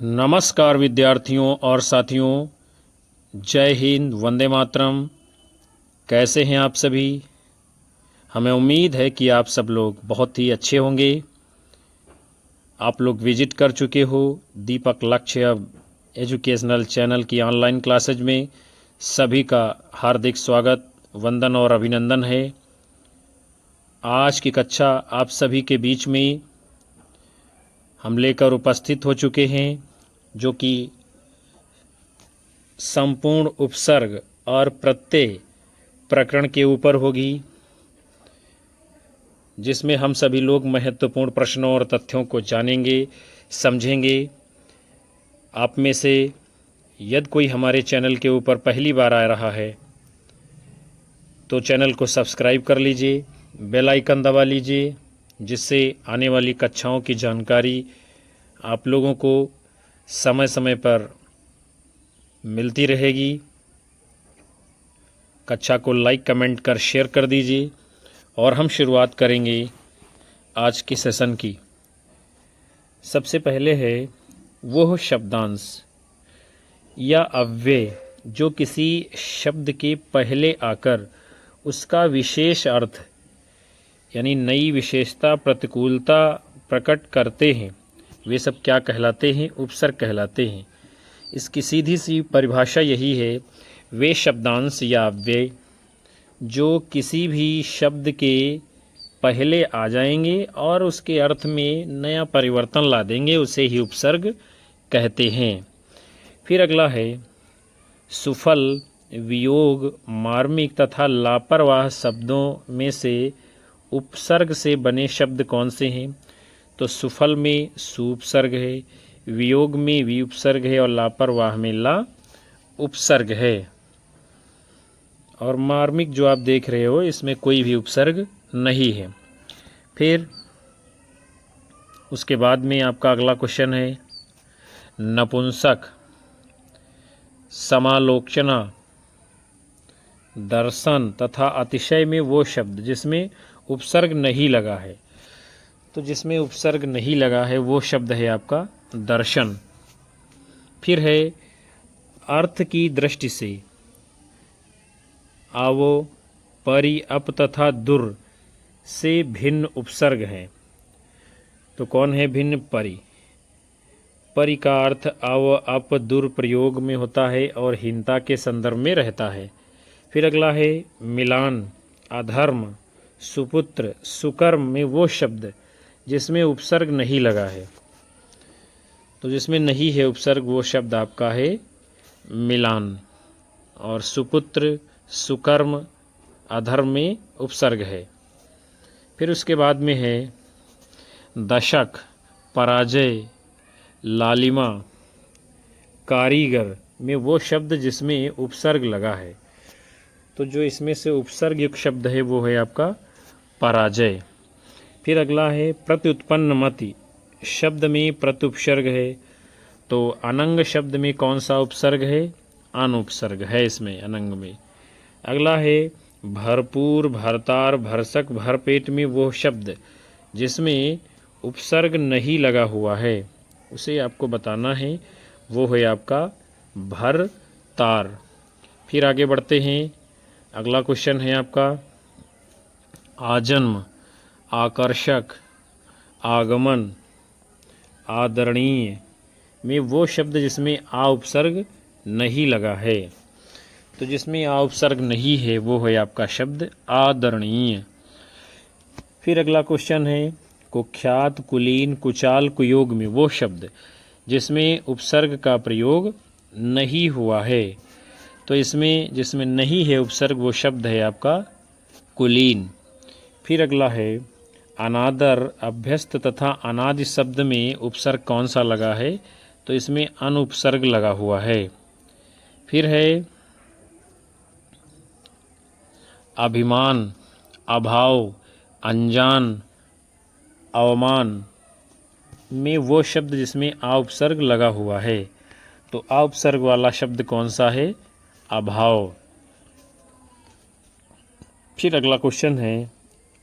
नमस्कार विद्यार्थियों और साथियों, जय हिंद, वंदे मातरम। कैसे हैं आप सभी? हमें उम्मीद है कि आप सब लोग बहुत ही अच्छे होंगे। आप लोग विजिट कर चुके हो दीपक लक्ष्य एजुकेशनल चैनल की ऑनलाइन क्लासेज में। सभी का हार्दिक स्वागत, वंदन और अभिनंदन है। आज की कक्षा आप सभी के बीच में हम लेकर उपस्थित हो चुके हैं, जो कि संपूर्ण उपसर्ग और प्रत्यय प्रकरण के ऊपर होगी, जिसमें हम सभी लोग महत्वपूर्ण प्रश्नों और तथ्यों को जानेंगे, समझेंगे। आप में से यदि कोई हमारे चैनल के ऊपर पहली बार आ रहा है तो चैनल को सब्सक्राइब कर लीजिए, बेल आइकन दबा लीजिए, जिससे आने वाली कक्षाओं की जानकारी आप लोगों को समय समय पर मिलती रहेगी। कक्षा को लाइक, कमेंट कर शेयर कर दीजिए। और हम शुरुआत करेंगे आज के सेशन की। सबसे पहले है वह शब्दांश या अव्यय जो किसी शब्द के पहले आकर उसका विशेष अर्थ यानी नई विशेषता, प्रतिकूलता प्रकट करते हैं, वे सब क्या कहलाते हैं? उपसर्ग कहलाते हैं। इसकी सीधी सी परिभाषा यही है, वे शब्दांश या अव्यय जो किसी भी शब्द के पहले आ जाएंगे और उसके अर्थ में नया परिवर्तन ला देंगे, उसे ही उपसर्ग कहते हैं। फिर अगला है सुफल, वियोग, मार्मिक तथा लापरवाह शब्दों में से उपसर्ग से बने शब्द कौन से हैं? तो सुफल में सु उपसर्ग है, वियोग में वि उपसर्ग है और लापरवाह में ला उपसर्ग है। और मार्मिक जो आप देख रहे हो, इसमें कोई भी उपसर्ग नहीं है। फिर उसके बाद में आपका अगला क्वेश्चन है नपुंसक, समालोचना, दर्शन तथा अतिशय में वो शब्द जिसमें उपसर्ग नहीं लगा है। तो जिसमें उपसर्ग नहीं लगा है वो शब्द है आपका दर्शन। फिर है अर्थ की दृष्टि से आवो, परि, अप तथा दुर से भिन्न उपसर्ग हैं। तो कौन है भिन्न? परि। परि का अर्थ अव, अप, दुर प्रयोग में होता है और हीनता के संदर्भ में रहता है। फिर अगला है मिलान, अधर्म, सुपुत्र, सुकर्म में वो शब्द जिसमें उपसर्ग नहीं लगा है। तो जिसमें नहीं है उपसर्ग वो शब्द आपका है मिलान। और सुपुत्र, सुकर्म, अधर्म में उपसर्ग है। फिर उसके बाद में है दशक, पराजय, लालिमा, कारीगर में वो शब्द जिसमें उपसर्ग लगा है। तो जो इसमें से उपसर्ग युक्त शब्द है वो है आपका पराजय। फिर अगला है प्रत्युत्पन्न मति, शब्द में प्रत्युपसर्ग है। तो अनंग शब्द में कौन सा उपसर्ग है? अनुपसर्ग है इसमें, अनंग में। अगला है भरपूर, भरतार, भरसक, भरपेट में वो शब्द जिसमें उपसर्ग नहीं लगा हुआ है, उसे आपको बताना है, वो है आपका भरतार। फिर आगे बढ़ते हैं। अगला क्वेश्चन है आपका आजन्म, आकर्षक, आगमन, आदरणीय में वो शब्द जिसमें आ उपसर्ग नहीं लगा है। तो जिसमें आ उपसर्ग नहीं है वो है आपका शब्द आदरणीय। फिर अगला क्वेश्चन है कुख्यात, कुलीन, कुचाल, कुयोग में वो शब्द जिसमें उपसर्ग का प्रयोग नहीं हुआ है। तो इसमें जिसमें नहीं है उपसर्ग वो शब्द है आपका कुलीन। फिर अगला है अनादर, अभ्यस्त तथा अनादि शब्द में उपसर्ग कौन सा लगा है? तो इसमें अनुपसर्ग लगा हुआ है। फिर है अभिमान, अभाव, अनजान, अवमान में वो शब्द जिसमें आ उपसर्ग लगा हुआ है। तो आ उपसर्ग वाला शब्द कौन सा है? अभाव। फिर अगला क्वेश्चन है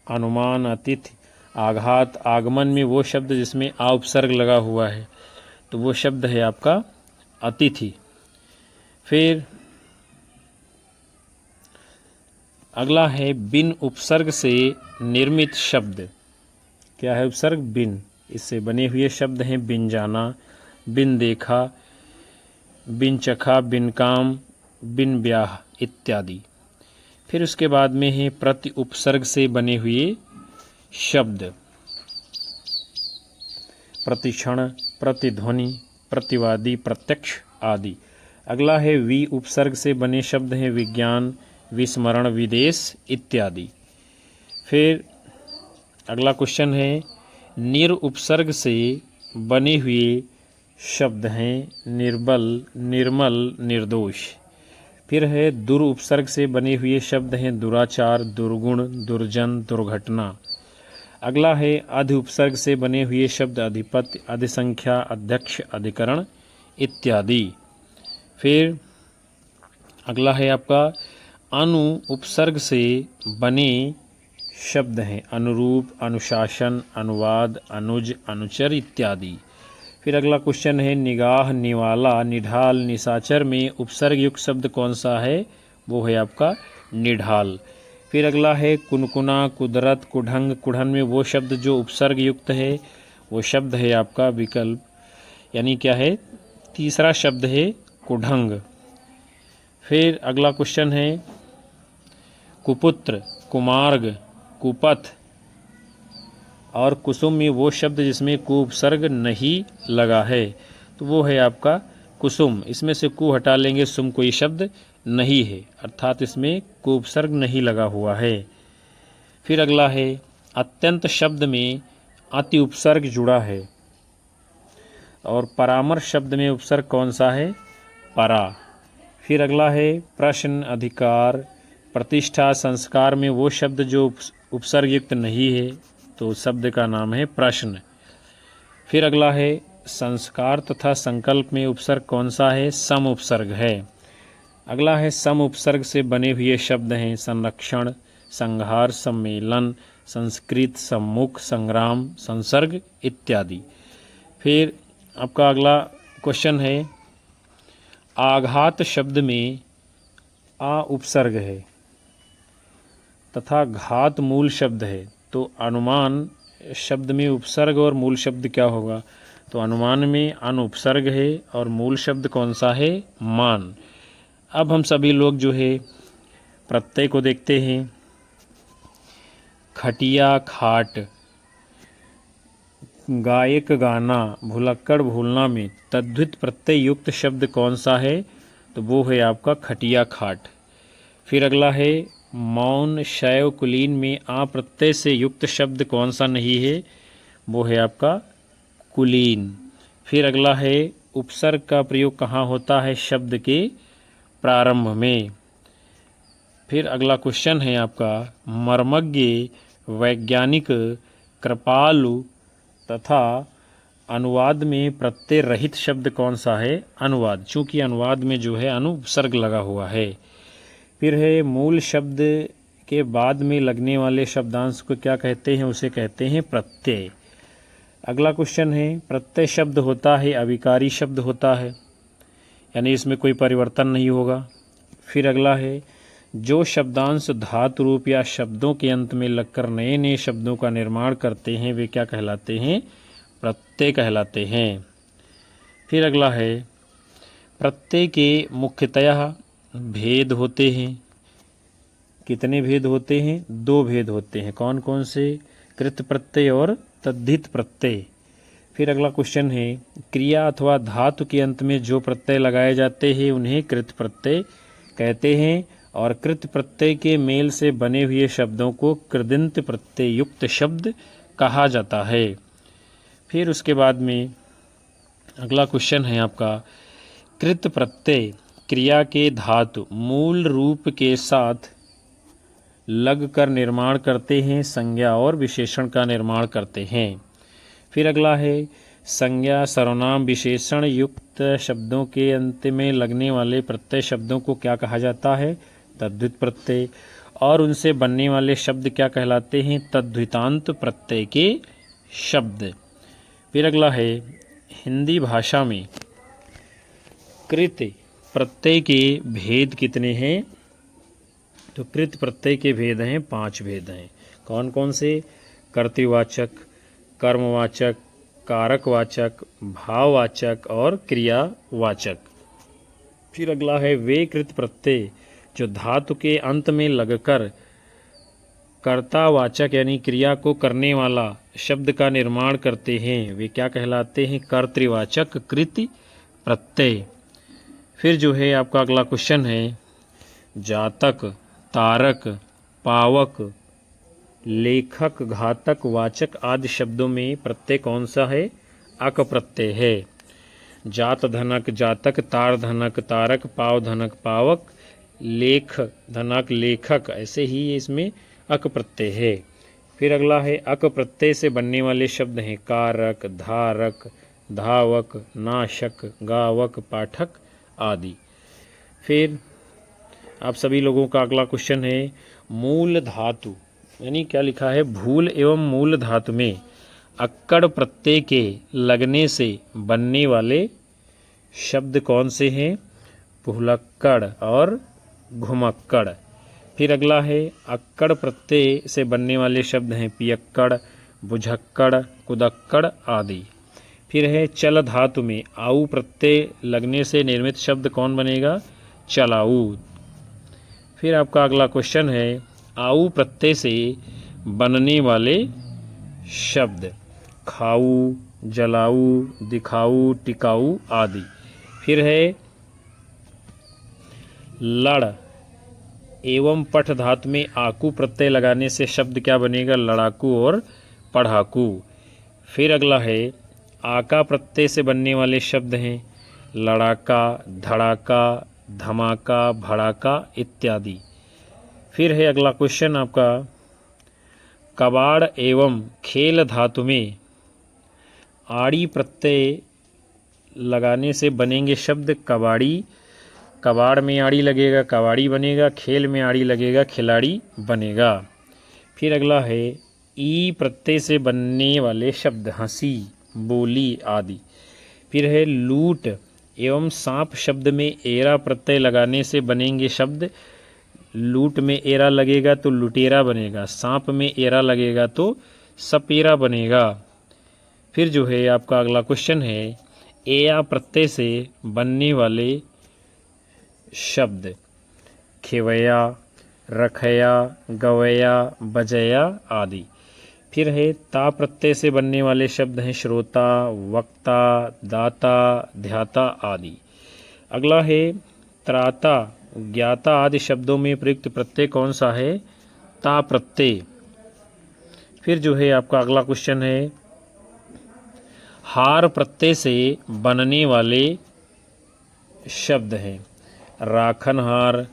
अनुमान, अतिथि, आघात, आगमन में वो शब्द जिसमें आ उपसर्ग लगा हुआ है। तो वो शब्द है आपका अतिथि। फिर अगला है बिन उपसर्ग से निर्मित शब्द। क्या है उपसर्ग? बिन। इससे बने हुए शब्द हैं बिन जाना, बिन देखा, बिन चखा, बिन काम, बिन ब्याह इत्यादि। फिर उसके बाद में है प्रति उपसर्ग से बने हुए शब्द। प्रतिक्षण, प्रतिध्वनि, प्रतिवादी, प्रत्यक्ष आदि। अगला है वि उपसर्ग से बने शब्द हैं विज्ञान, विस्मरण, विदेश इत्यादि। फिर अगला क्वेश्चन है निर उपसर्ग से बने हुए शब्द हैं निर्बल, निर्मल, निर्दोष। फिर है दुर उपसर्ग से बने हुए शब्द हैं दुराचार, दुर्गुण, दुर्जन, दुर्घटना। अगला है अधि उपसर्ग से बने हुए शब्द अधिपति, अधिसंख्या, अध्यक्ष, अधिकरण इत्यादि। फिर अगला है आपका अनु उपसर्ग से बने शब्द हैं अनुरूप, अनुशासन, अनुवाद, अनुज, अनुचर इत्यादि। फिर अगला क्वेश्चन है निगाह, निवाला, निढाल, निशाचर में उपसर्ग युक्त शब्द कौन सा है? वो है आपका निढाल। फिर अगला है कुनकुना, कुदरत, कुढ़ंग, कुढ़न में वो शब्द जो उपसर्ग युक्त है वो शब्द है आपका विकल्प, यानी क्या है? तीसरा शब्द है कुढ़ंग। फिर अगला क्वेश्चन है कुपुत्र, कुमार्ग, कुपथ और कुसुम में वो शब्द जिसमें कु उपसर्ग नहीं लगा है, तो वो है आपका कुसुम। इसमें से कु हटा लेंगे, सुम कोई शब्द नहीं है, अर्थात इसमें कु उपसर्ग नहीं लगा हुआ है। फिर अगला है अत्यंत शब्द में अति उपसर्ग जुड़ा है और परामर्श शब्द में उपसर्ग कौन सा है? परा। फिर अगला है प्रश्न, अधिकार, प्रतिष्ठा, संस्कार में वो शब्द जो उपसर्ग युक्त नहीं है, तो शब्द का नाम है प्रश्न। फिर अगला है संस्कार तथा संकल्प में उपसर्ग कौन सा है? सम उपसर्ग है। अगला है सम उपसर्ग से बने हुए शब्द हैं संरक्षण, संहार, सम्मेलन, संस्कृत, सम्मुख, संग्राम, संसर्ग इत्यादि। फिर आपका अगला क्वेश्चन है आघात शब्द में आ उपसर्ग है तथा घात मूल शब्द है, तो अनुमान शब्द में उपसर्ग और मूल शब्द क्या होगा? तो अनुमान में अन उपसर्ग है और मूल शब्द कौन सा है? मान। अब हम सभी लोग जो है प्रत्यय को देखते हैं। खटिया, खाट, गायक, गाना, भुलक्कड़, भूलना में तद्धित प्रत्यय युक्त शब्द कौन सा है? तो वो है आपका खटिया, खाट। फिर अगला है मौन, शैव, कुलीन में आ प्रत्यय से युक्त शब्द कौन सा नहीं है? वो है आपका कुलीन। फिर अगला है उपसर्ग का प्रयोग कहाँ होता है? शब्द के प्रारंभ में। फिर अगला क्वेश्चन है आपका मर्मज्ञ, वैज्ञानिक, कृपालु तथा अनुवाद में प्रत्यय रहित शब्द कौन सा है? अनुवाद, चूंकि अनुवाद में जो है अनुपसर्ग लगा हुआ है। फिर है मूल शब्द के बाद में लगने वाले शब्दांश को क्या कहते हैं? उसे कहते हैं प्रत्यय। अगला क्वेश्चन है प्रत्यय शब्द होता है अविकारी शब्द होता है, यानी इसमें कोई परिवर्तन नहीं होगा। फिर अगला है जो शब्दांश धातु रूप या शब्दों के अंत में लगकर नए नए शब्दों का निर्माण करते हैं वे क्या कहलाते हैं? प्रत्यय कहलाते हैं। फिर अगला है प्रत्यय के मुख्यतः भेद होते हैं। कितने भेद होते हैं? 2 भेद होते हैं। कौन कौन से? कृत प्रत्यय और तद्धित प्रत्यय। फिर अगला क्वेश्चन है क्रिया अथवा धातु के अंत में जो प्रत्यय लगाए जाते हैं उन्हें कृत प्रत्यय कहते हैं और कृत प्रत्यय के मेल से बने हुए शब्दों को कृदंत प्रत्यय युक्त शब्द कहा जाता है। फिर उसके बाद में अगला क्वेश्चन है आपका कृत प्रत्यय क्रिया के धातु मूल रूप के साथ लगकर निर्माण करते हैं, संज्ञा और विशेषण का निर्माण करते हैं। फिर अगला है संज्ञा, सर्वनाम, विशेषण युक्त शब्दों के अंत में लगने वाले प्रत्यय शब्दों को क्या कहा जाता है? तद्धित प्रत्यय। और उनसे बनने वाले शब्द क्या कहलाते हैं? तद्धितांत प्रत्यय के शब्द। फिर अगला है हिंदी भाषा में कृत प्रत्यय के भेद कितने हैं? तो कृत प्रत्यय के भेद हैं 5 भेद हैं। कौन कौन से? कर्तृवाचक, कर्मवाचक, कारकवाचक, भाववाचक और क्रियावाचक। फिर अगला है वे कृत प्रत्यय जो धातु के अंत में लगकर कर्तावाचक यानी क्रिया को करने वाला शब्द का निर्माण करते हैं, वे क्या कहलाते हैं? कर्तृवाचक कृत प्रत्यय। फिर जो है आपका अगला क्वेश्चन है जातक, तारक, पावक, लेखक, घातक, वाचक आदि शब्दों में प्रत्यय कौन सा है? अक प्रत्यय है। जात धनक जातक, तार धनक तारक, पाव धनक पावक, लेख धनक लेखक, ऐसे ही इसमें अक प्रत्यय है। फिर अगला है अक प्रत्यय से बनने वाले शब्द हैं कारक, धारक, धावक, नाशक, गावक, पाठक आदि। फिर आप सभी लोगों का अगला क्वेश्चन है मूल धातु यानी क्या लिखा है? भूल एवं मूल धातु में अक्कड़ प्रत्यय के लगने से बनने वाले शब्द कौन से हैं? भुलक्कड़ और घुमक्कड़। फिर अगला है अक्कड़ प्रत्यय से बनने वाले शब्द हैं पियक्कड़, बुझक्कड़, कुदक्कड़ आदि। फिर है चल धातु में आऊ प्रत्यय लगने से निर्मित शब्द कौन बनेगा? चलाऊ। फिर आपका अगला क्वेश्चन है आऊ प्रत्यय से बनने वाले शब्द खाऊ, जलाऊ, दिखाऊ, टिकाऊ आदि। फिर है लड़ एवं पठ धातु में आकू प्रत्यय लगाने से शब्द क्या बनेगा? लड़ाकू और पढ़ाकू। फिर अगला है आका प्रत्यय से बनने वाले शब्द हैं लड़ाका, धड़ाका, धमाका, भड़ाका इत्यादि। फिर है अगला क्वेश्चन आपका कबाड़ एवं खेल धातु में आड़ी प्रत्यय लगाने से बनेंगे शब्द कबाड़ी, कबाड़ में आड़ी लगेगा कबाड़ी बनेगा, खेल में आड़ी लगेगा खिलाड़ी बनेगा। फिर अगला है ई प्रत्यय से बनने वाले शब्द हंसी, बोली आदि। फिर है लूट एवं सांप शब्द में एरा प्रत्यय लगाने से बनेंगे शब्द लूट में एरा लगेगा तो लुटेरा बनेगा, सांप में एरा लगेगा तो सपेरा बनेगा। फिर जो है आपका अगला क्वेश्चन है एया प्रत्यय से बनने वाले शब्द खेवया, रखया, गवया, बजया आदि। फिर है ता प्रत्यय से बनने वाले शब्द हैं श्रोता, वक्ता, दाता, ध्याता आदि। अगला है त्राता, ज्ञाता आदि शब्दों में प्रयुक्त प्रत्यय कौन सा है? ता प्रत्यय। फिर जो है आपका अगला क्वेश्चन है हार प्रत्यय से बनने वाले शब्द हैं राखनहार,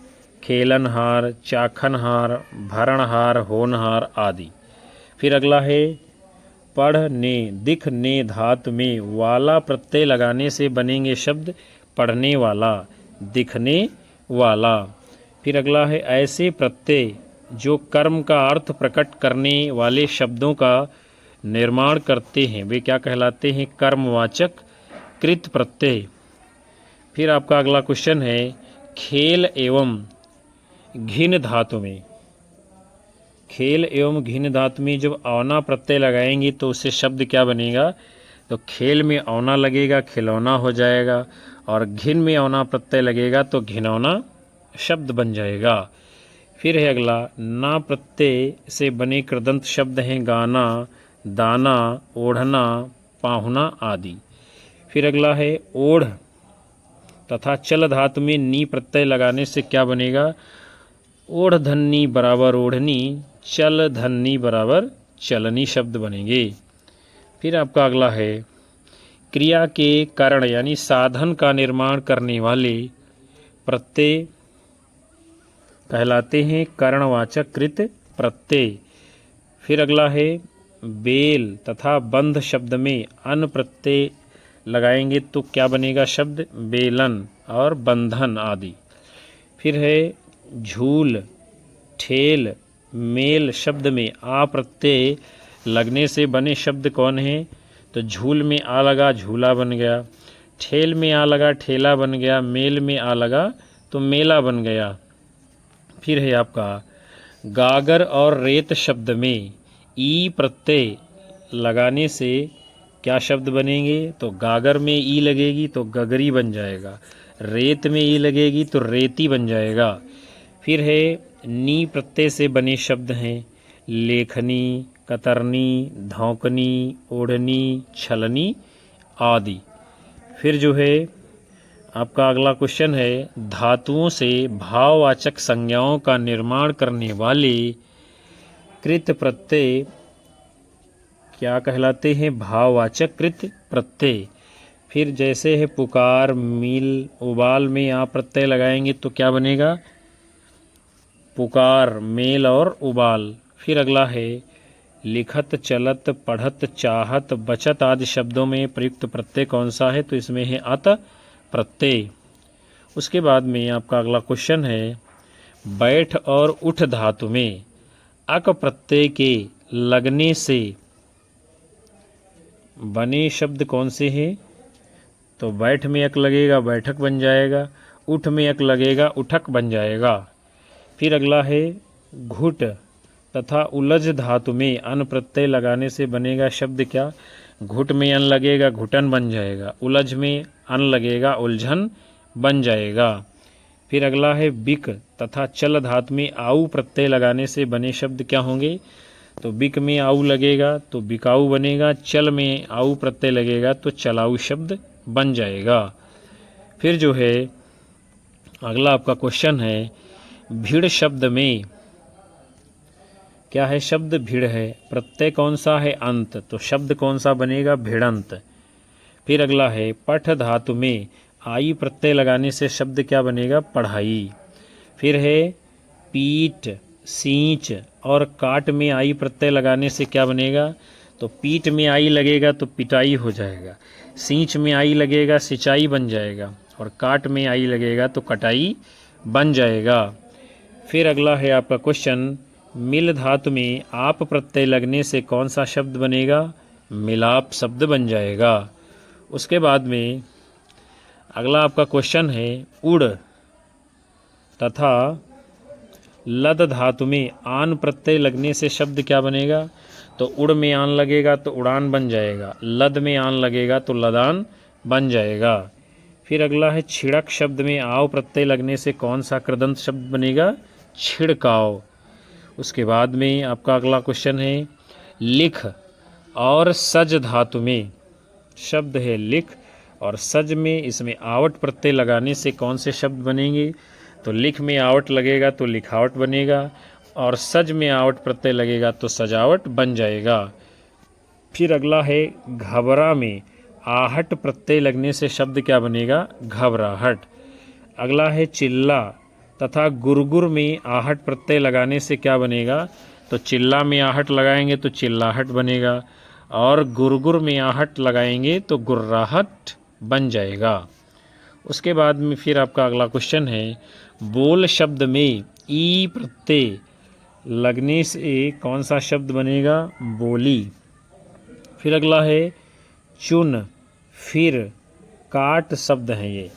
खेलनहार, चाखनहार, भरणहार, होनहार आदि। फिर अगला है पढ़ने, दिखने धातु में वाला प्रत्यय लगाने से बनेंगे शब्द पढ़ने वाला, दिखने वाला। फिर अगला है ऐसे प्रत्यय जो कर्म का अर्थ प्रकट करने वाले शब्दों का निर्माण करते हैं वे क्या कहलाते हैं? कर्मवाचक कृत प्रत्यय। फिर आपका अगला क्वेश्चन है खेल एवं घिन धातु में खेल एवं घिन धातु में जब औना प्रत्यय लगाएंगे तो उससे शब्द क्या बनेगा? तो खेल में औना लगेगा खिलौना हो जाएगा और घिन में औना प्रत्यय लगेगा तो घिनौना शब्द बन जाएगा। फिर है अगला ना प्रत्यय से बने कृदंत शब्द हैं गाना, दाना, ओढ़ना, पाहुना आदि। फिर अगला है ओढ़ तथा चल धातु में नी प्रत्यय लगाने से क्या बनेगा? ओढ़ धन्नी बराबर ओढ़नी, चल धन्नी बराबर चलनी शब्द बनेंगे। फिर आपका अगला है क्रिया के कारण यानी साधन का निर्माण करने वाले प्रत्यय कहलाते हैं कर्णवाचक कृत प्रत्यय। फिर अगला है बेल तथा बंध शब्द में अन प्रत्यय लगाएंगे तो क्या बनेगा शब्द? बेलन और बंधन आदि। फिर है झूल, ठेल, मेल शब्द में आ प्रत्यय लगने से बने शब्द कौन हैं? तो झूल में आ लगा झूला बन गया, ठेल में आ लगा ठेला बन गया, मेल में आ लगा तो मेला बन गया। फिर है आपका गागर और रेत शब्द में ई प्रत्यय लगाने से क्या शब्द बनेंगे? तो गागर में ई लगेगी तो गगरी बन जाएगा, रेत में ई लगेगी तो रेती बन जाएगा। फिर है नी प्रत्यय से बने शब्द हैं लेखनी, कतरनी, धौंकनी, ओढ़नी, छलनी आदि। फिर जो है आपका अगला क्वेश्चन है धातुओं से भाववाचक संज्ञाओं का निर्माण करने वाले कृत प्रत्यय क्या कहलाते हैं? भाववाचक कृत प्रत्यय। फिर जैसे है पुकार, मील, उबाल में आ प्रत्यय लगाएंगे तो क्या बनेगा? पुकार, मेल और उबाल। फिर अगला है लिखत, चलत, पढ़त, चाहत, बचत आदि शब्दों में प्रयुक्त प्रत्यय कौन सा है? तो इसमें है अत प्रत्यय। उसके बाद में आपका अगला क्वेश्चन है बैठ और उठ धातु में अक प्रत्यय के लगने से बने शब्द कौन से हैं? तो बैठ में अक लगेगा बैठक बन जाएगा, उठ में अक लगेगा उठक बन जाएगा। फिर अगला है घुट तथा उलझ धातु में अन प्रत्यय लगाने से बनेगा शब्द क्या? घुट में अन लगेगा घुटन बन जाएगा, उलझ में अन लगेगा उलझन बन जाएगा। फिर अगला है बिक तथा चल धातु में आऊ प्रत्यय लगाने से बने शब्द क्या होंगे? तो बिक में आऊ लगेगा तो बिकाऊ बनेगा, चल में आऊ प्रत्यय लगेगा तो चलाऊ शब्द बन जाएगा। फिर जो है अगला आपका क्वेश्चन है भिड़ शब्द में क्या है? शब्द भिड़ है, प्रत्यय कौन सा है? अंत, तो शब्द कौन सा बनेगा? भिड़ंत। फिर अगला है पठ धातु में आई प्रत्यय लगाने से शब्द क्या बनेगा? पढ़ाई। फिर है पीठ, सींच और काट में आई प्रत्यय लगाने से क्या बनेगा? तो पीठ में आई लगेगा तो पिटाई हो जाएगा, सींच में आई लगेगा सिंचाई बन जाएगा और काट में आई लगेगा तो कटाई बन जाएगा। फिर अगला है आपका क्वेश्चन मिल धातु में आप प्रत्यय लगने से कौन सा शब्द बनेगा? मिलाप शब्द बन जाएगा। उसके बाद में अगला आपका क्वेश्चन है उड़ तथा लद धातु में आन प्रत्यय लगने से शब्द क्या बनेगा? तो उड़ में आन लगेगा तो उड़ान बन जाएगा, लद में आन लगेगा तो लदान बन जाएगा। फिर अगला है छिड़क शब्द में आव प्रत्यय लगने से कौन सा कृदंत शब्द बनेगा? छिड़काव। उसके बाद में आपका अगला क्वेश्चन है लिख और सज धातु में शब्द है लिख और सज में इसमें आवट प्रत्यय लगाने से कौन से शब्द बनेंगे? तो लिख में आवट लगेगा तो लिखावट बनेगा और सज में आवट प्रत्यय लगेगा तो सजावट बन जाएगा। फिर अगला है घबरा में आहट प्रत्यय लगने से शब्द क्या बनेगा? घबराहट। अगला है चिल्ला तथा गुरगुर में आहट प्रत्यय लगाने से क्या बनेगा? तो चिल्ला में आहट लगाएंगे तो चिल्लाहट बनेगा और गुरगुर में आहट लगाएंगे तो गुर्राहट बन जाएगा। उसके बाद में फिर आपका अगला क्वेश्चन है बोल शब्द में ई प्रत्यय लगने से कौन सा शब्द बनेगा? बोली। फिर अगला है चुन, फिर काट शब्द हैं ये,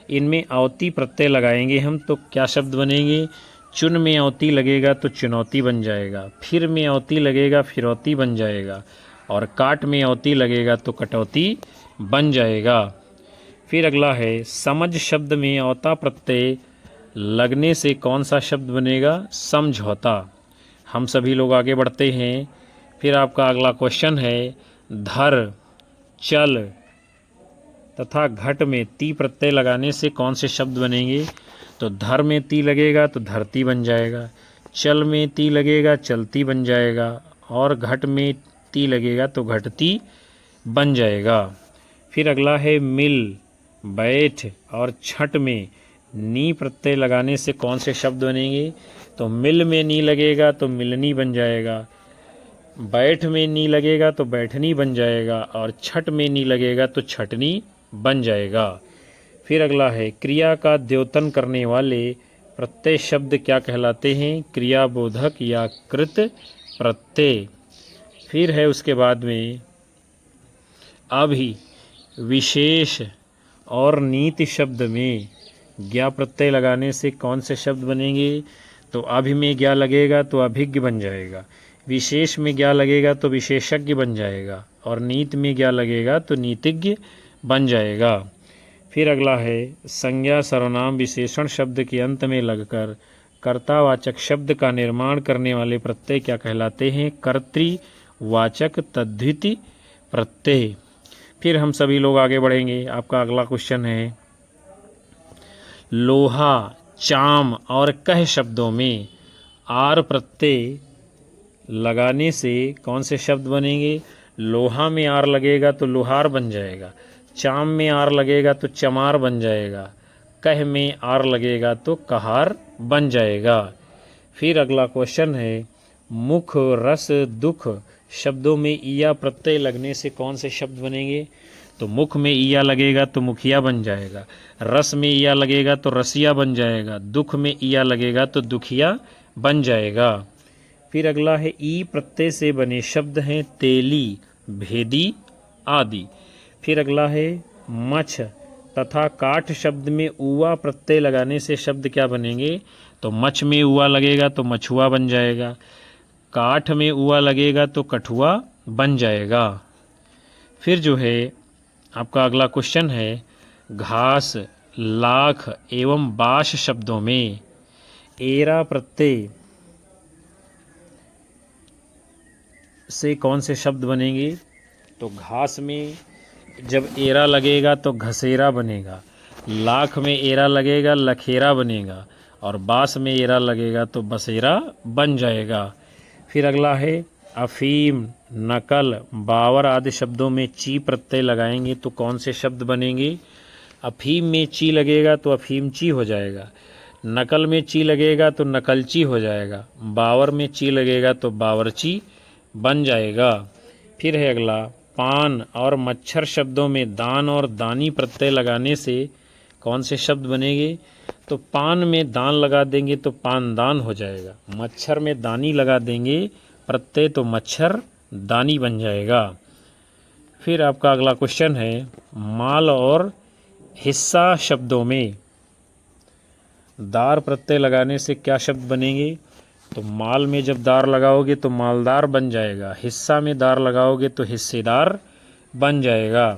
इनमें अवती प्रत्यय लगाएंगे हम तो क्या शब्द बनेंगे? चुन में अवती लगेगा तो चुनौती बन जाएगा, फिर में अवती लगेगा फिरौती बन जाएगा और काट में अवती लगेगा तो कटौती बन जाएगा। फिर अगला है समझ शब्द में अवता प्रत्यय लगने से कौन सा शब्द बनेगा? समझौता। हम सभी लोग आगे बढ़ते हैं। फिर आपका अगला क्वेश्चन है धर, चल तथा घट में ती प्रत्यय लगाने से कौन से शब्द बनेंगे? तो धर में ती लगेगा तो धरती बन जाएगा, चल में ती लगेगा चलती बन जाएगा और घट में ती लगेगा तो घटती बन जाएगा। फिर अगला है मिल, बैठ और छठ में नी प्रत्यय लगाने से कौन से शब्द बनेंगे? तो मिल में नी लगेगा तो मिलनी बन जाएगा, बैठ में नी लगेगा तो बैठनी बन जाएगा और छठ में नी लगेगा तो छटनी बन जाएगा। फिर अगला है क्रिया का द्योतन करने वाले प्रत्यय शब्द क्या कहलाते हैं? क्रियाबोधक या कृत प्रत्यय। फिर है उसके बाद में अभी विशेष और नीति शब्द में ज्ञा प्रत्यय लगाने से कौन से शब्द बनेंगे? तो अभि में ज्ञा लगेगा तो अभिज्ञ बन जाएगा, विशेष में ज्ञा लगेगा तो विशेषज्ञ बन जाएगा, और नीति में ज्ञा लगेगा तो नीतिज्ञ बन जाएगा। फिर अगला है संज्ञा सर्वनाम विशेषण शब्द के अंत में लगकर कर्तावाचक शब्द का निर्माण करने वाले प्रत्यय क्या कहलाते हैं? कर्तृवाचक तद्धिति प्रत्यय। फिर हम सभी लोग आगे बढ़ेंगे। आपका अगला क्वेश्चन है लोहा, चाम और कह शब्दों में आर प्रत्यय लगाने से कौन से शब्द बनेंगे? लोहा में आर लगेगा तो लोहार बन जाएगा, चाम में आर लगेगा तो चमार बन जाएगा, कह में आर लगेगा तो कहार बन जाएगा। फिर अगला क्वेश्चन है मुख, रस, दुख शब्दों में ईया प्रत्यय लगने से कौन से शब्द बनेंगे? तो मुख में ईया लगेगा तो मुखिया बन जाएगा, रस में ईया लगेगा तो रसिया बन जाएगा, दुख में ईया लगेगा तो दुखिया बन जाएगा। फिर अगला है ई प्रत्यय से बने शब्द हैं तेली, भेदी आदि। फिर अगला है मछ तथा काठ शब्द में उआ प्रत्यय लगाने से शब्द क्या बनेंगे? तो मछ में उआ लगेगा तो मछुआ बन जाएगा, काठ में उआ लगेगा तो कठुआ बन जाएगा। फिर जो है आपका अगला क्वेश्चन है घास, लाख एवं बाश शब्दों में एरा प्रत्यय से कौन से शब्द बनेंगे? तो घास में जब एरा लगेगा तो घसेरा बनेगा, लाख में एरा लगेगा लखेरा बनेगा, और बास में एरा लगेगा तो बसेरा बन जाएगा। फिर अगला है अफीम, नकल, बावर आदि शब्दों में ची प्रत्यय लगाएंगे तो कौन से शब्द बनेंगे? अफीम में ची लगेगा तो अफीमची हो जाएगा, नकल में ची लगेगा तो नकलची हो जाएगा, बावर में ची लगेगा तो बावरची बन जाएगा। फिर है अगला पान और मच्छर शब्दों में दान और दानी प्रत्यय लगाने से कौन से शब्द बनेंगे? तो पान में दान लगा देंगे तो पानदान हो जाएगा, मच्छर में दानी लगा देंगे प्रत्यय तो मच्छर दानी बन जाएगा। फिर आपका अगला क्वेश्चन है माल और हिस्सा शब्दों में दार प्रत्यय लगाने से क्या शब्द बनेंगे? तो माल में जब दार लगाओगे तो मालदार बन जाएगा, हिस्सा में दार लगाओगे तो हिस्सेदार बन जाएगा।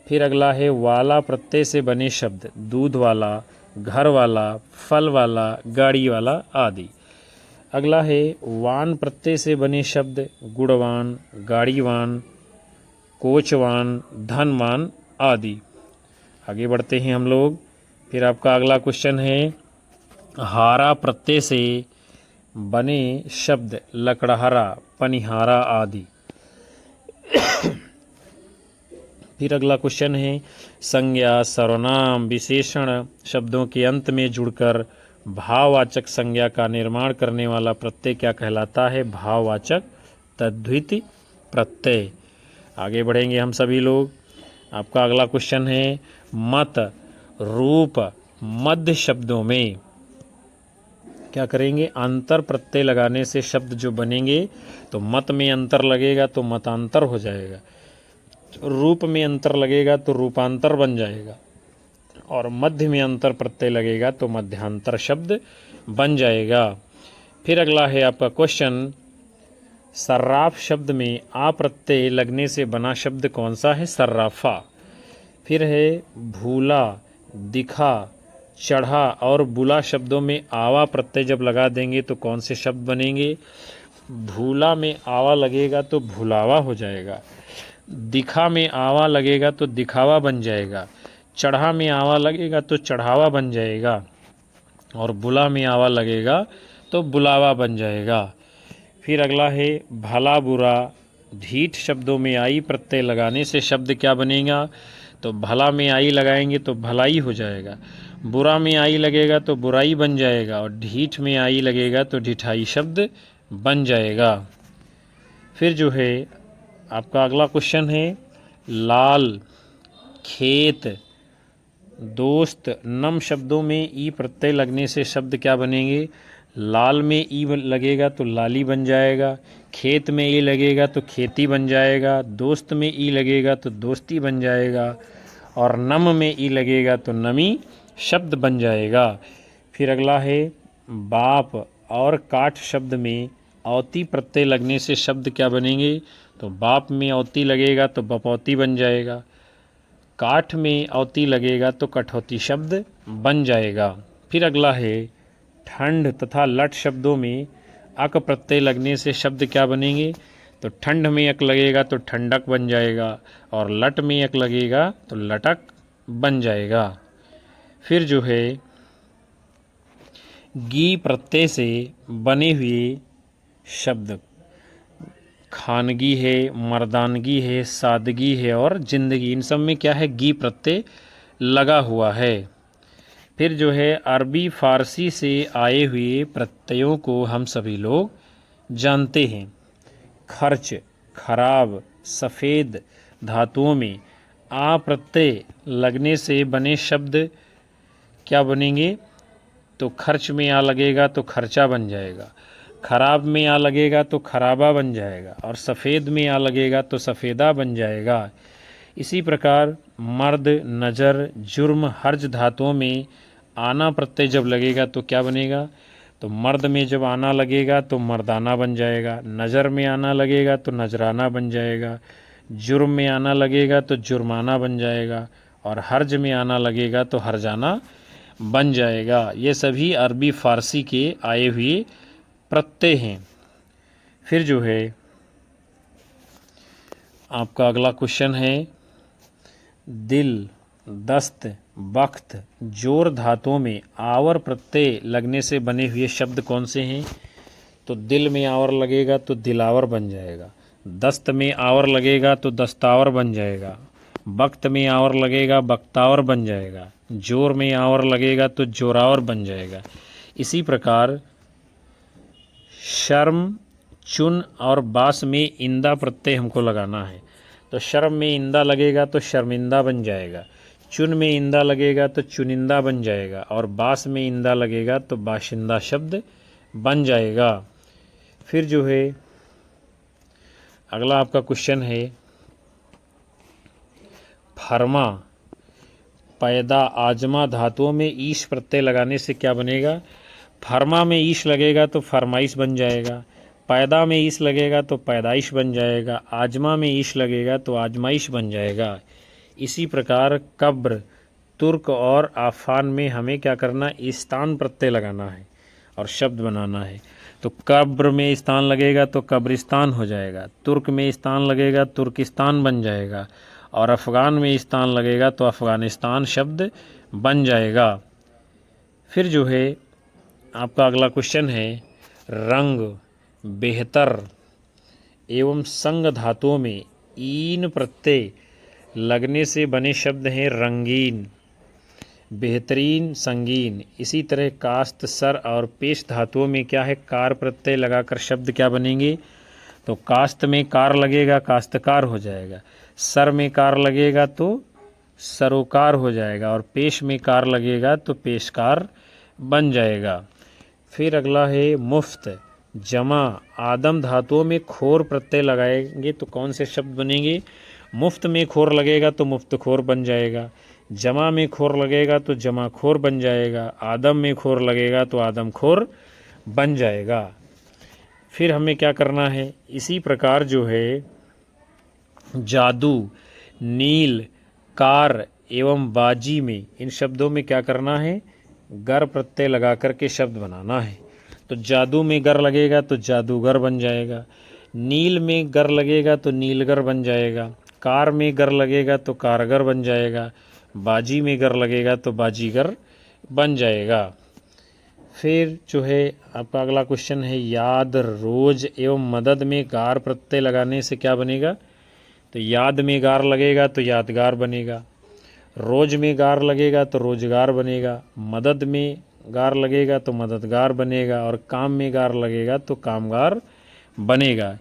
फिर अगला है वाला प्रत्यय से बने शब्द दूध वाला, घर वाला, फल वाला, गाड़ी वाला आदि। अगला है वान प्रत्यय से बने शब्द गुणवान, गाड़ीवान, कोचवान, धनवान आदि। आगे बढ़ते हैं हम लोग। फिर आपका अगला क्वेश्चन है हारा प्रत्यय से बने शब्द लकड़हारा, पनिहारा आदि। फिर अगला क्वेश्चन है संज्ञा, सर्वनाम, विशेषण शब्दों के अंत में जुड़कर भाववाचक संज्ञा का निर्माण करने वाला प्रत्यय क्या कहलाता है? भाववाचक तद्धिति प्रत्यय। आगे बढ़ेंगे हम सभी लोग। आपका अगला क्वेश्चन है मत, रूप, मध्य शब्दों में क्या करेंगे? अंतर प्रत्यय लगाने से शब्द जो बनेंगे तो मत में अंतर लगेगा तो मतांतर हो जाएगा, रूप में अंतर लगेगा तो रूपांतर बन जाएगा, और मध्य में अंतर प्रत्यय लगेगा तो मध्यांतर शब्द बन जाएगा। फिर अगला है आपका क्वेश्चन सर्राफ शब्द में आ प्रत्यय लगने से बना शब्द कौन सा है? सर्राफा। फिर है भूला, दिखा, चढ़ा और बुला शब्दों में आवा प्रत्यय जब लगा देंगे तो कौन से शब्द बनेंगे? भूला में आवा लगेगा तो भुलावा हो जाएगा, दिखा में आवा लगेगा तो दिखावा बन जाएगा, चढ़ा में आवा लगेगा तो चढ़ावा बन जाएगा, और बुला में आवा लगेगा तो बुलावा बन जाएगा। फिर अगला है भला, बुरा, ढीठ शब्दों में आई प्रत्यय लगाने से शब्द क्या बनेगा? तो भला में आई लगाएंगे तो भलाई हो जाएगा, बुरा में आई लगेगा तो बुराई बन जाएगा, और ढीठ में आई लगेगा तो ढिठाई शब्द बन जाएगा। फिर जो है आपका अगला क्वेश्चन है लाल, खेत, दोस्त, नम शब्दों में ई प्रत्यय लगने से शब्द क्या बनेंगे? लाल में ई लगेगा तो लाली बन जाएगा, खेत में ई लगेगा तो खेती बन जाएगा, दोस्त में ई लगेगा तो दोस्ती बन जाएगा, और नम में ई लगेगा तो नमी शब्द बन जाएगा। फिर अगला है बाप और काठ शब्द में औती प्रत्यय लगने से शब्द क्या बनेंगे? तो बाप में औती लगेगा तो बपौती बन जाएगा, काठ में औती लगेगा तो कठौती शब्द बन जाएगा। फिर अगला है ठंड तथा लट शब्दों में अक प्रत्यय लगने से शब्द क्या बनेंगे? तो ठंड में अक लगेगा तो ठंडक बन जाएगा, और लट में अक लगेगा तो लटक बन जाएगा। फिर जो है गी प्रत्यय से बने हुए शब्द खानगी है, मर्दानगी है, सादगी है और जिंदगी, इन सब में क्या है? गी प्रत्यय लगा हुआ है। फिर जो है अरबी फारसी से आए हुए प्रत्ययों को हम सभी लोग जानते हैं। खर्च, खराब, सफ़ेद धातुओं में आ प्रत्यय लगने से बने शब्द क्या बनेंगे? तो खर्च में आ लगेगा तो खर्चा बन जाएगा, खराब में आ लगेगा तो खराबा बन जाएगा, और सफ़ेद में आ लगेगा तो सफ़ेदा बन जाएगा। इसी प्रकार मर्द, नज़र, जुर्म, हर्ज धातुओं में आना प्रत्यय जब लगेगा तो क्या बनेगा? तो मर्द में जब आना लगेगा तो मर्दाना बन जाएगा, नज़र में आना लगेगा तो नजराना बन जाएगा, जुर्म में आना लगेगा तो जुर्माना बन जाएगा, और हर्ज में आना लगेगा तो हर्जाना बन जाएगा। ये सभी अरबी फारसी के आए हुए प्रत्यय हैं। फिर जो है आपका अगला क्वेश्चन है दिल, दस्त, बख्त, जोर धातुओं में आवर प्रत्यय लगने से बने हुए शब्द कौन से हैं? तो दिल में आवर लगेगा तो दिलावर बन जाएगा, दस्त में आवर लगेगा तो दस्तावर बन जाएगा, बख्त में आवर लगेगा बख्तावर बन जाएगा, जोर में आवर लगेगा तो जोरावर बन जाएगा। इसी प्रकार शर्म, चुन और बास में इंदा प्रत्यय हमको लगाना है। तो शर्म में इंदा लगेगा तो शर्मिंदा बन जाएगा, चुन में इंदा लगेगा तो चुनिंदा बन जाएगा, और बास में इंदा लगेगा तो बाशिंदा शब्द बन जाएगा। फिर जो है अगला आपका क्वेश्चन है फरमा, पैदा, आजमा धातुओं में ईश प्रत्यय लगाने से क्या बनेगा? फरमा में ईश लगेगा तो फरमाइश बन जाएगा, पैदा में ईश लगेगा तो पैदाइश बन जाएगा, आजमा में ईश लगेगा तो आजमाइश बन जाएगा। इसी प्रकार कब्र, तुर्क और आफान में हमें क्या करना? स्थान प्रत्यय लगाना है और शब्द बनाना है। तो कब्र में स्थान लगेगा तो कब्रिस्तान हो जाएगा, तुर्क में स्थान लगेगा तुर्किस्तान बन जाएगा, और अफ़गान में स्थान लगेगा तो अफ़गानिस्तान शब्द बन जाएगा। फिर जो है आपका अगला क्वेश्चन है रंग, बेहतर एवं संग धातुओं में ईन प्रत्यय लगने से बने शब्द हैं रंगीन, बेहतरीन, संगीन। इसी तरह कास्त, सर और पेश धातुओं में क्या है? कार प्रत्यय लगाकर शब्द क्या बनेंगे? तो कास्त में कार लगेगा कास्तकार हो जाएगा, सर में कार लगेगा तो सरोकार हो जाएगा, और पेश में कार लगेगा तो पेशकार बन जाएगा। फिर अगला है मुफ्त, जमा, आदम धातुओं में खोर प्रत्यय लगाएंगे तो कौन से शब्द बनेंगे? मुफ्त में खोर लगेगा तो मुफ्तखोर बन जाएगा, जमा में खोर लगेगा तो जमाखोर बन जाएगा, आदम में खोर लगेगा तो आदमखोर बन जाएगा। फिर हमें क्या करना है? इसी प्रकार जो है जादू, नील, कार एवं बाजी में इन शब्दों में क्या करना है? गर प्रत्यय लगा करके शब्द बनाना है। तो जादू में गर लगेगा तो जादूगर बन जाएगा, नील में गर लगेगा तो नीलगर बन जाएगा, कार में गर लगेगा तो कारगर बन जाएगा, बाजी में गर लगेगा तो बाजीगर बन जाएगा। फिर जो है आपका अगला क्वेश्चन है याद, रोज एवं मदद में गार प्रत्यय लगाने से क्या बनेगा? तो याद में गार लगेगा तो यादगार बनेगा, रोज में गार लगेगा तो रोजगार बनेगा, मदद में गार लगेगा तो मददगार बनेगा, और काम में गार लगेगा तो कामगार बनेगा।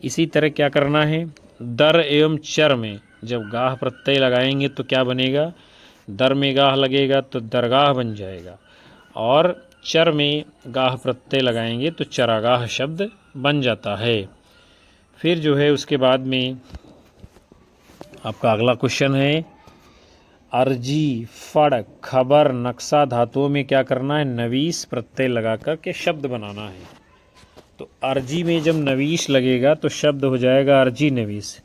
इसी तरह क्या करना है? दर एवं चर में जब गाह प्रत्यय लगाएंगे तो क्या बनेगा? दर में गाह लगेगा तो दरगाह बन जाएगा, और चर में गाह प्रत्यय लगाएंगे तो चरागाह शब्द बन जाता है। फिर जो है उसके बाद में आपका अगला क्वेश्चन है अर्जी, फड़, खबर, नक्शा धातुओं में क्या करना है, नवीस प्रत्यय लगा कर के शब्द बनाना है। तो अर्जी में जब नवीस लगेगा तो शब्द हो जाएगा अर्जी नवीस।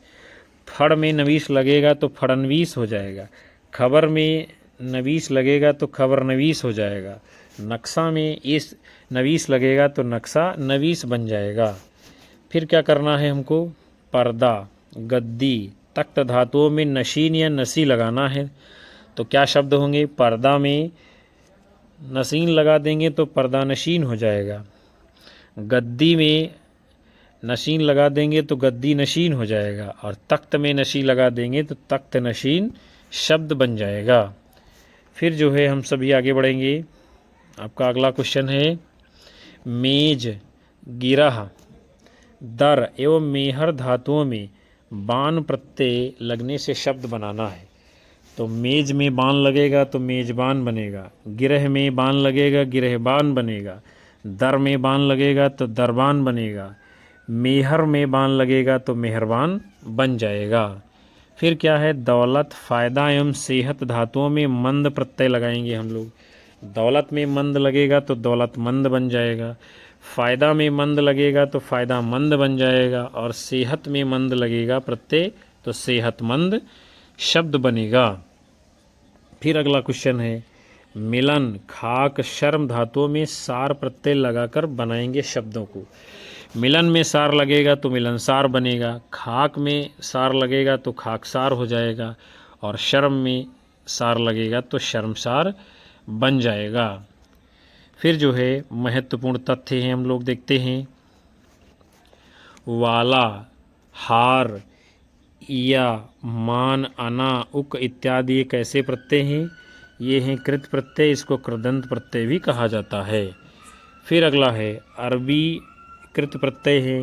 फड़ में नवीस लगेगा तो फड़नवीस हो जाएगा। खबर में नवीस लगेगा तो खबर नवीस हो जाएगा। नक्शा में इस नवीस लगेगा तो नक्शा नवीस बन जाएगा। फिर क्या करना है हमको, पर्दा, गद्दी, तख्त धातुओं में नशीन या नसी लगाना है। तो क्या शब्द होंगे, पर्दा में नसीन लगा देंगे तो पर्दा नशीन हो जाएगा। गद्दी में नशीन लगा देंगे तो गद्दी नशीन हो जाएगा। और तख्त में नशी लगा देंगे तो तख्त नशीन शब्द बन जाएगा। फिर जो है हम सभी आगे बढ़ेंगे। आपका अगला क्वेश्चन है मेज, गिरह, दर एवं मेहर धातुओं में बान प्रत्यय लगने से शब्द बनाना है। तो मेज में बान लगेगा तो मेजबान बनेगा। गिरह में बान लगेगा गिरहबान बनेगा। दर में बान लगेगा तो दरबान बनेगा। मेहर में बान लगेगा तो मेहरबान बन जाएगा। फिर क्या है, दौलत, फ़ायदा एवं सेहत धातुओं में मंद प्रत्यय लगाएंगे हम लोग। दौलत में मंद लगेगा तो दौलतमंद बन जाएगा। फ़ायदा में मंद लगेगा तो फ़ायदामंद बन जाएगा। और सेहत में मंद लगेगा प्रत्यय तो सेहतमंद शब्द बनेगा। फिर अगला क्वेश्चन है मिलन, खाक, शर्म धातुओं में सार प्रत्यय लगाकर बनाएंगे शब्दों को। मिलन में सार लगेगा तो मिलनसार बनेगा। खाक में सार लगेगा तो खाकसार हो जाएगा। और शर्म में सार लगेगा तो शर्मसार बन जाएगा। फिर जो है महत्वपूर्ण तथ्य हैं हम लोग देखते हैं। वाला, हार, या, मान, अना, उक इत्यादि ये कैसे प्रत्यय हैं, ये हैं कृत प्रत्यय। इसको कृदंत प्रत्यय भी कहा जाता है। फिर अगला है अरबी कृत प्रत्यय है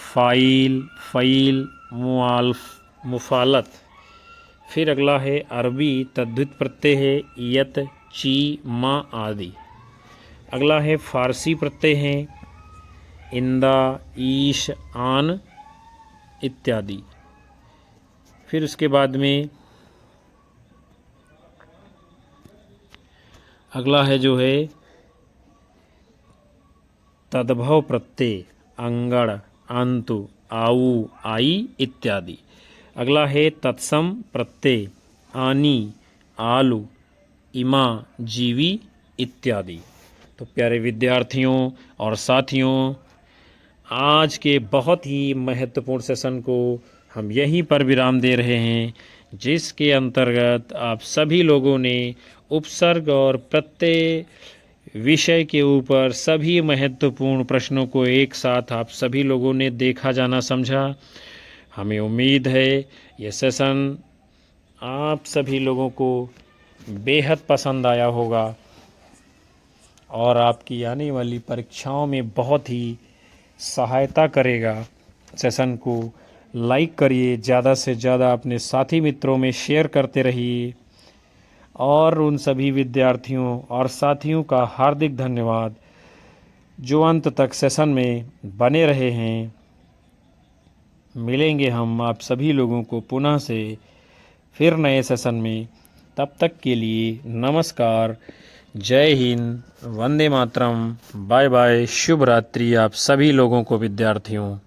फ़ाइल, फ़ईल, मुफ़ालत। फिर अगला है अरबी तद्धित प्रत्यय है यत, ची, मा आदि। अगला है फारसी प्रत्यय है इंदा, ईश, आन इत्यादि। फिर उसके बाद में अगला है जो है तद्भव प्रत्यय अंगड़, अंतु, आऊ, आई इत्यादि। अगला है तत्सम प्रत्यय आनी, आलू, इमा, जीवी इत्यादि। तो प्यारे विद्यार्थियों और साथियों, आज के बहुत ही महत्वपूर्ण सेशन को हम यहीं पर विराम दे रहे हैं, जिसके अंतर्गत आप सभी लोगों ने उपसर्ग और प्रत्यय विषय के ऊपर सभी महत्वपूर्ण प्रश्नों को एक साथ आप सभी लोगों ने देखा, जाना, समझा। हमें उम्मीद है ये सेशन आप सभी लोगों को बेहद पसंद आया होगा और आपकी आने वाली परीक्षाओं में बहुत ही सहायता करेगा। सेशन को लाइक करिए, ज़्यादा से ज़्यादा अपने साथी मित्रों में शेयर करते रहिए। और उन सभी विद्यार्थियों और साथियों का हार्दिक धन्यवाद जो अंत तक सेशन में बने रहे हैं। मिलेंगे हम आप सभी लोगों को पुनः से फिर नए सेशन में। तब तक के लिए नमस्कार, जय हिंद, वंदे मातरम, बाय बाय, शुभ रात्रि आप सभी लोगों को विद्यार्थियों।